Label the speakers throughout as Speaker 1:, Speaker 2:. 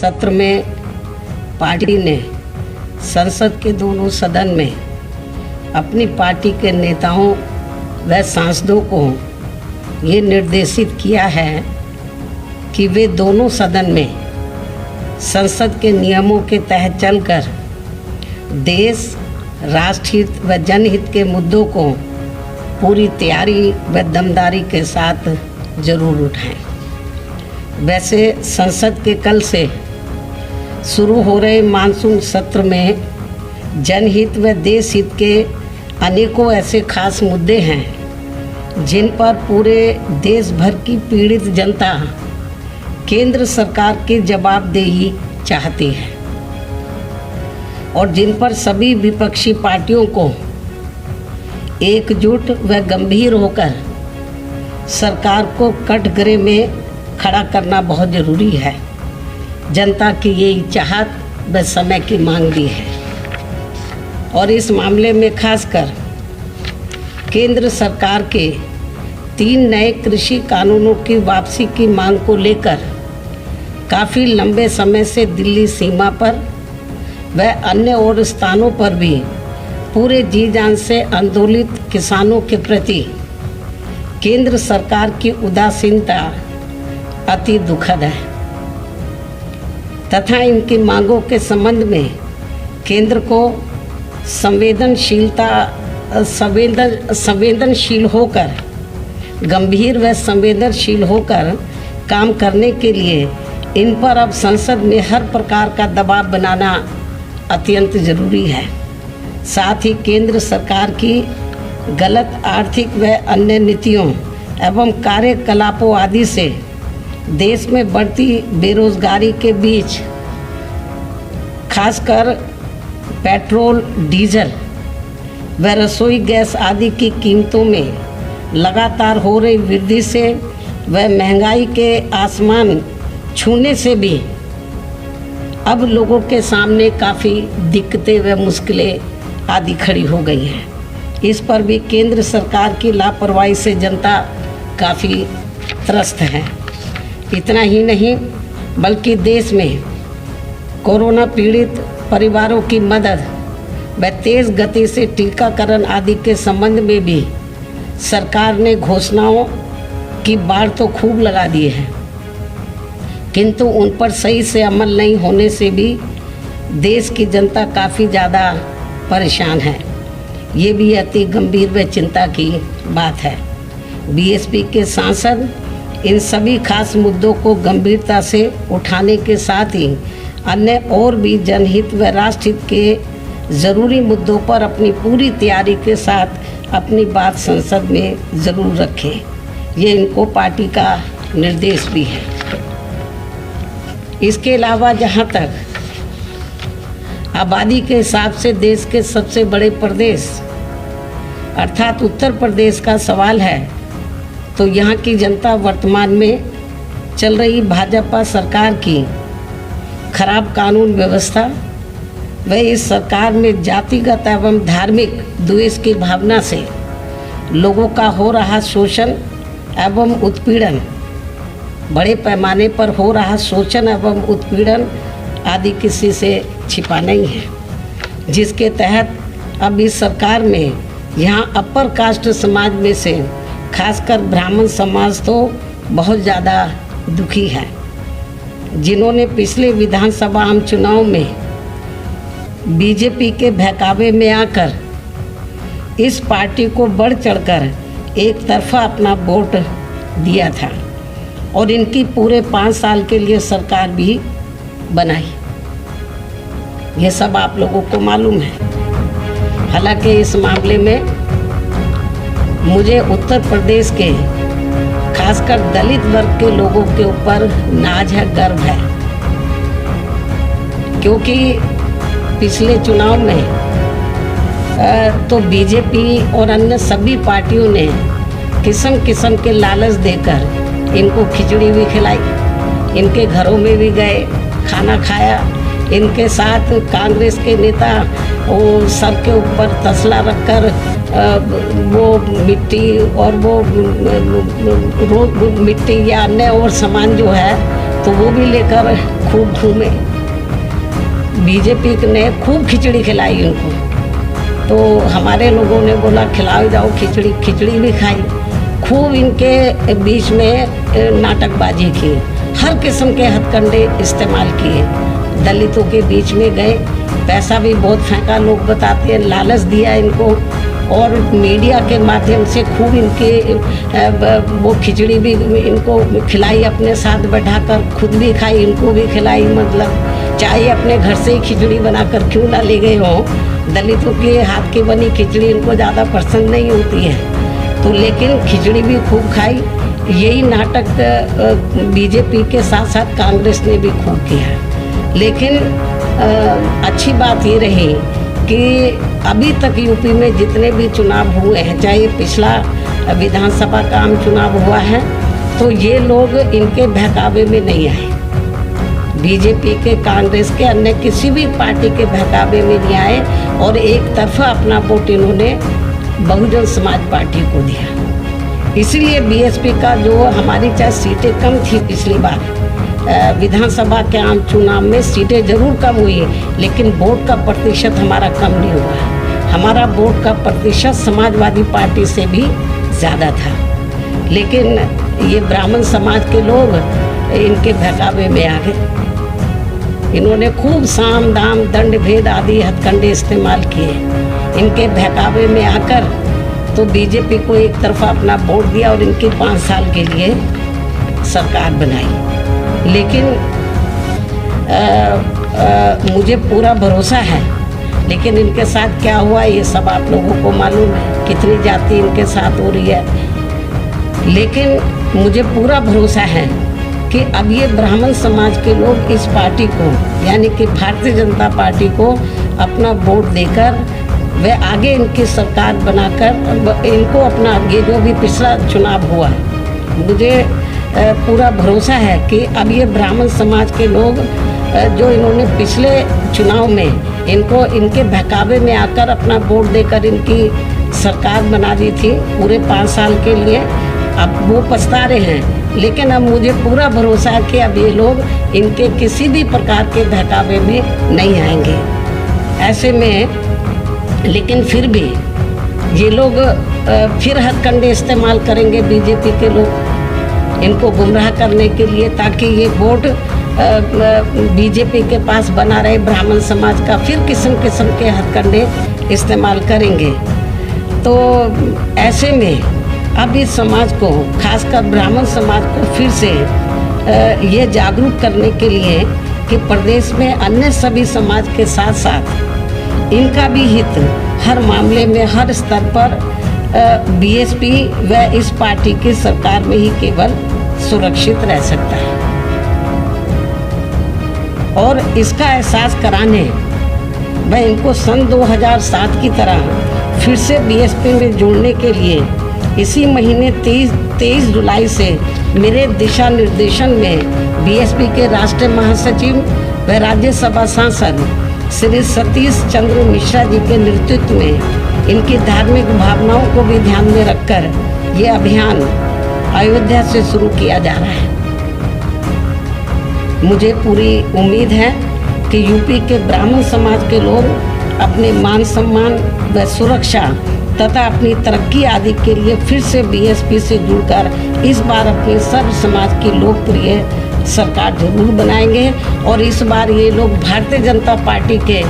Speaker 1: सत्र में पार्टी ने संसद के दोनों सदन में अपनी पार्टी के नेताओं व सांसदों को ये निर्देशित किया है कि वे दोनों सदन में संसद के नियमों के तहत चलकर देश, राष्ट्रहित व जनहित के मुद्दों को पूरी तैयारी व दमदारी के साथ जरूर उठाएं। वैसे संसद के कल से शुरू हो रहे मानसून सत्र में जनहित व देश हित के अनेकों ऐसे खास मुद्दे हैं जिन पर पूरे देश भर की पीड़ित जनता केंद्र सरकार की जवाबदेही चाहती है और जिन पर सभी विपक्षी पार्टियों को एकजुट व गंभीर होकर सरकार को कटघरे में खड़ा करना बहुत ज़रूरी है। जनता की यही चाहत व समय की मांग भी है और इस मामले में खासकर केंद्र सरकार के 3 नए कृषि कानूनों की वापसी की मांग को लेकर काफ़ी लंबे समय से दिल्ली सीमा पर व अन्य और स्थानों पर भी पूरे जी जान से आंदोलित किसानों के प्रति केंद्र सरकार की उदासीनता अति दुखद है तथा इनकी मांगों के संबंध में केंद्र को संवेदनशील होकर गंभीर व संवेदनशील होकर काम करने के लिए इन पर अब संसद में हर प्रकार का दबाव बनाना अत्यंत जरूरी है। साथ ही केंद्र सरकार की गलत आर्थिक व अन्य नीतियों एवं कार्यकलापों आदि से देश में बढ़ती बेरोजगारी के बीच खासकर पेट्रोल, डीजल व रसोई गैस आदि की कीमतों में लगातार हो रही वृद्धि से व महंगाई के आसमान छूने से भी अब लोगों के सामने काफ़ी दिक्कतें व मुश्किलें आदि खड़ी हो गई हैं। इस पर भी केंद्र सरकार की लापरवाही से जनता काफ़ी त्रस्त है। इतना ही नहीं बल्कि देश में कोरोना पीड़ित परिवारों की मदद व तेज़ गति से टीकाकरण आदि के संबंध में भी सरकार ने घोषणाओं की बाढ़ तो खूब लगा दी है, किंतु उन पर सही से अमल नहीं होने से भी देश की जनता काफ़ी ज़्यादा परेशान है। ये भी अति गंभीर व चिंता की बात है। बीएसपी के सांसद इन सभी खास मुद्दों को गंभीरता से उठाने के साथ ही अन्य और भी जनहित व राष्ट्रहित के ज़रूरी मुद्दों पर अपनी पूरी तैयारी के साथ अपनी बात संसद में ज़रूर रखें। ये इनको पार्टी का निर्देश भी है। इसके अलावा जहाँ तक आबादी के हिसाब से देश के सबसे बड़े प्रदेश अर्थात उत्तर प्रदेश का सवाल है, तो यहाँ की जनता वर्तमान में चल रही भाजपा सरकार की खराब कानून व्यवस्था व इस सरकार में जातिगत एवं धार्मिक द्वेष की भावना से लोगों का हो रहा शोषण एवं उत्पीड़न, बड़े पैमाने पर हो रहा शोषण एवं उत्पीड़न आदि किसी से छिपा नहीं है, जिसके तहत अब इस सरकार में यहाँ अपर कास्ट समाज में से खासकर ब्राह्मण समाज तो बहुत ज़्यादा दुखी है, जिन्होंने पिछले विधानसभा आम चुनाव में बीजेपी के बहकावे में आकर इस पार्टी को बढ़ चढ़कर एक तरफा अपना वोट दिया था और इनकी पूरे 5 साल के लिए सरकार भी बनाई। ये सब आप लोगों को मालूम है। हालांकि इस मामले में मुझे उत्तर प्रदेश के खासकर दलित वर्ग के लोगों के ऊपर नाज है, गर्व है, क्योंकि पिछले चुनाव में तो बीजेपी और अन्य सभी पार्टियों ने किस्म किस्म के लालच देकर इनको खिचड़ी भी खिलाई, इनके घरों में भी गए, खाना खाया। इनके साथ कांग्रेस के नेता वो सर के ऊपर तसला रखकर वो मिट्टी और वो मिट्टी या अन्य और सामान जो है तो वो भी लेकर खूब घूमे। बीजेपी ने खूब खिचड़ी खिलाई उनको, तो हमारे लोगों ने बोला खिलाओ जाओ खिचड़ी, खिचड़ी भी खाई। खूब इनके बीच में नाटकबाजी की, हर किस्म के हथकंडे इस्तेमाल किए। दलितों के बीच में गए, पैसा भी बहुत फेंका, लोग बताते हैं, लालच दिया इनको, और मीडिया के माध्यम से खूब इनके वो खिचड़ी भी इनको खिलाई, अपने साथ बैठाकर खुद भी खाई, इनको भी खिलाई। मतलब चाहे अपने घर से ही खिचड़ी बनाकर क्यों ना ले गए हों, दलितों के हाथ की बनी खिचड़ी इनको ज़्यादा पसंद नहीं होती है, तो लेकिन खिचड़ी भी खूब खाई। यही नाटक बीजेपी के साथ साथ कांग्रेस ने भी खूब किया। लेकिन अच्छी बात ये रही कि अभी तक यूपी में जितने भी चुनाव हुए हैं, चाहे पिछला विधानसभा का आम चुनाव हुआ है, तो ये लोग इनके बहकावे में नहीं आए। बीजेपी के, कांग्रेस के, अन्य किसी भी पार्टी के बहकावे में नहीं आए, और एक तरफा अपना वोट इन्होंने बहुजन समाज पार्टी को दिया। इसलिए बीएसपी का जो हमारी चाहे सीटें कम थी पिछली बार विधानसभा के आम चुनाव में, सीटें जरूर कम हुई, लेकिन वोट का प्रतिशत हमारा कम नहीं हुआ। हमारा वोट का प्रतिशत समाजवादी पार्टी से भी ज़्यादा था। लेकिन ये ब्राह्मण समाज के लोग इनके बहकावे में आ गए। इन्होंने खूब साम दाम दंड भेद आदि हथकंडे इस्तेमाल किए। इनके बहकावे में आकर तो बीजेपी को एक तरफा अपना वोट दिया और इनकी 5 साल के लिए सरकार बनाई। लेकिन मुझे पूरा भरोसा है, लेकिन इनके साथ क्या हुआ ये सब आप लोगों को मालूम है, कितनी जाति इनके साथ हो रही है। लेकिन मुझे पूरा भरोसा है कि अब ये ब्राह्मण समाज के लोग इस पार्टी को, यानी कि भारतीय जनता पार्टी को अपना वोट देकर वे आगे इनकी सरकार बनाकर इनको अपना, ये जो भी पिछला चुनाव हुआ, मुझे पूरा भरोसा है कि अब ये ब्राह्मण समाज के लोग जो इन्होंने पिछले चुनाव में इनको इनके बहकावे में आकर अपना वोट देकर इनकी सरकार बना दी थी पूरे 5 साल के लिए, अब वो पछता रहे हैं। लेकिन अब मुझे पूरा भरोसा है कि अब ये लोग इनके किसी भी प्रकार के बहकावे में नहीं आएंगे। ऐसे में लेकिन फिर भी ये लोग फिर हथकंडे इस्तेमाल करेंगे बीजेपी के लोग इनको गुमराह करने के लिए, ताकि ये वोट बीजेपी के पास बना रहे ब्राह्मण समाज का। फिर किस्म किस्म के हथकंडे इस्तेमाल करेंगे। तो ऐसे में अब इस समाज को, खासकर ब्राह्मण समाज को फिर से ये जागरूक करने के लिए कि प्रदेश में अन्य सभी समाज के साथ साथ इनका भी हित हर मामले में, हर स्तर पर बीएसपी व इस पार्टी की सरकार में ही केवल सुरक्षित रह सकता है। और इसका एहसास कराने व इनको सन 2007 की तरह फिर से बीएसपी में जोड़ने के लिए इसी महीने 23 जुलाई से मेरे दिशा निर्देशन में बीएसपी के राष्ट्रीय महासचिव व राज्यसभा सांसद श्री सतीश चंद्र मिश्रा जी के नेतृत्व में इनकी धार्मिक भावनाओं को भी ध्यान में रखकर ये अभियान अयोध्या से शुरू किया जा रहा है। मुझे पूरी उम्मीद है कि यूपी के ब्राह्मण समाज के लोग अपने मान सम्मान व सुरक्षा तथा अपनी तरक्की आदि के लिए फिर से बीएसपी से जुड़कर इस बार अपने सर्व समाज की लोकप्रिय सरकार जरूर बनाएंगे। और इस बार ये लोग भारतीय जनता पार्टी के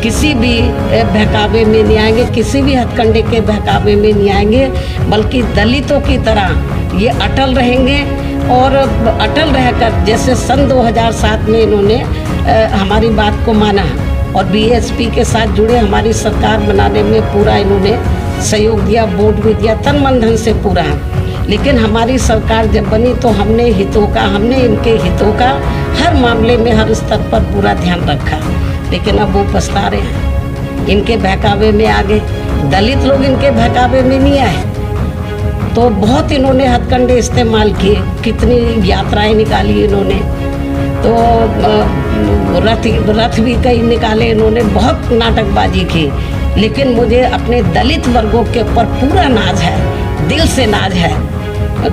Speaker 1: किसी भी बहकावे में नहीं आएंगे, किसी भी हथकंडे के बहकावे में नहीं आएंगे, बल्कि दलितों की तरह ये अटल रहेंगे। और अटल रहकर जैसे सन 2007 में इन्होंने हमारी बात को माना और बीएसपी के साथ जुड़े हमारी सरकार बनाने में पूरा इन्होंने सहयोग दिया, वोट भी दिया तन मन धन से पूरा। लेकिन हमारी सरकार जब बनी तो हमने इनके हितों का हर मामले में, हर स्तर पर पूरा ध्यान रखा। लेकिन अब वो पछता रहे हैं, इनके बहकावे में आ गए। दलित लोग इनके बहकावे में नहीं आए, तो बहुत इन्होंने हथकंडे इस्तेमाल किए, कितनी यात्राएं निकाली इन्होंने, तो रथ भी कई निकाले इन्होंने, बहुत नाटकबाजी की। लेकिन मुझे अपने दलित वर्गों के ऊपर पूरा नाज है, दिल से नाज है,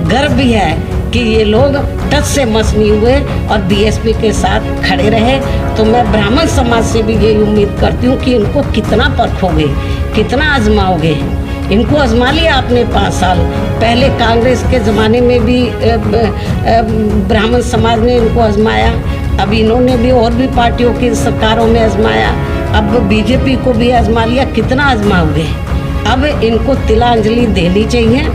Speaker 1: गर्व भी है कि ये लोग टच से मस नहीं हुए और बीएसपी के साथ खड़े रहे। तो मैं ब्राह्मण समाज से भी यही उम्मीद करती हूँ कि इनको कितना परखोगे, कितना आजमाओगे। इनको आजमा लिया आपने 5 साल पहले, कांग्रेस के ज़माने में भी ब्राह्मण समाज ने इनको आजमाया, अब इन्होंने भी और भी पार्टियों की सरकारों में आजमाया, अब बीजेपी को भी आजमा लिया, कितना आजमाओगे। अब इनको तिलांजलि देनी चाहिए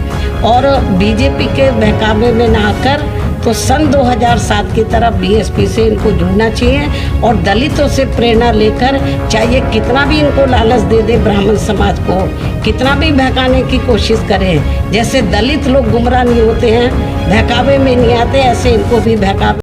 Speaker 1: और बीजेपी के बहकावे में ना आकर तो सन 2007 की तरह बीएसपी से इनको जुड़ना चाहिए और दलितों से प्रेरणा लेकर, चाहे कितना भी इनको लालच दे दे ब्राह्मण समाज को, कितना भी बहकाने की कोशिश करें, जैसे दलित लोग गुमराह नहीं होते हैं, बहकावे में नहीं आते, ऐसे इनको भी बहकावे